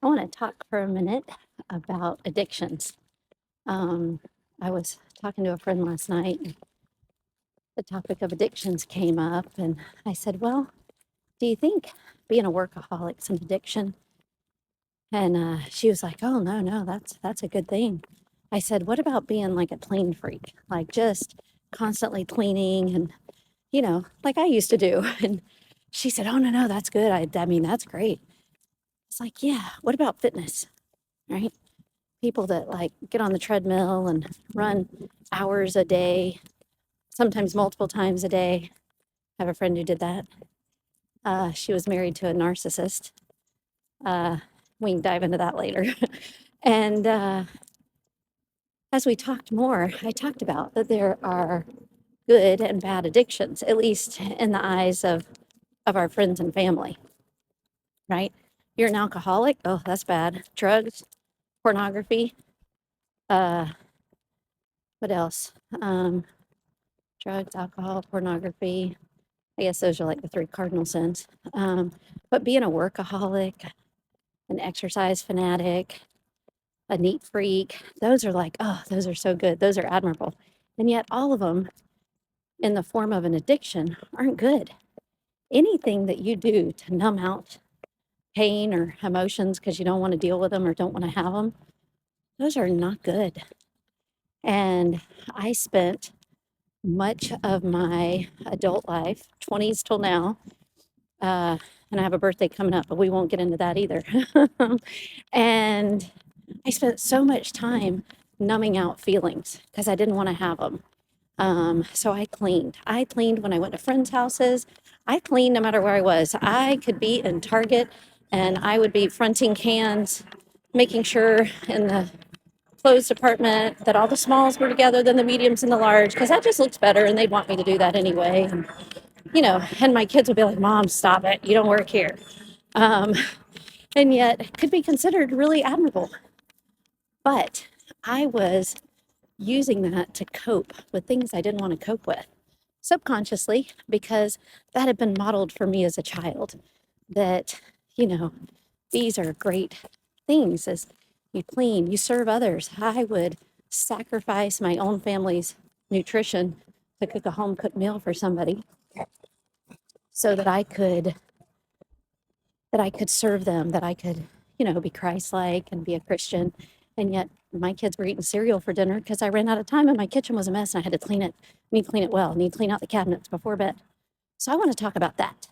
I want to talk for a minute about addictions. Um, I was talking to a friend last night, and the topic of addictions came up, and I said, "Well, do you think being a workaholic's an addiction?" And she was like, "Oh no, no, that's a good thing." I said, "What about being like a clean freak, like just constantly cleaning and like I used to do?" And she said, "Oh no, no, that's good. I mean, that's great." It's like, yeah. What about fitness, right? People that like get on the treadmill and run hours a day, sometimes multiple times a day. I have a friend who did that. She was married to a narcissist. Uh, we can dive into that later. And as we talked more, I talked about that there are good and bad addictions, at least in the eyes of our friends and family, right? You're an alcoholic. Oh, that's bad. Drugs, pornography. Uh, what else? Um, Drugs, alcohol, pornography. I guess those are like the three cardinal sins. But being a workaholic, an exercise fanatic, a neat freak, those are like, oh, those are so good. Those are admirable. And yet, all of them in the form of an addiction aren't good. Anything that you do to numb out pain or emotions because you don't want to deal with them or don't want to have them, those are not good. And I spent much of my adult life, 20s till now, uh, and I have a birthday coming up, but we won't get into that either. And I spent so much time numbing out feelings because I didn't want to have them. So I cleaned. I cleaned when I went to friends' houses. I cleaned no matter where I was. I could be in Target and I would be fronting cans, making sure in the clothes department that all the smalls were together than the mediums and the large because that just looks better and they'd want me to do that anyway. And my kids would be like, "Mom, stop it. You don't work here." Um, and yet it could be considered really admirable. But I was using that to cope with things I didn't want to cope with subconsciously because that had been modeled for me as a child that, you know, these are great things as you clean, you serve others. I would sacrifice my own family's nutrition to cook a home cooked meal for somebody so that I could serve them, that I could, be Christ-like and be a Christian. And yet my kids were eating cereal for dinner because I ran out of time and my kitchen was a mess and I had to clean it, need to clean it well, need to clean out the cabinets before bed. So I want to talk about that.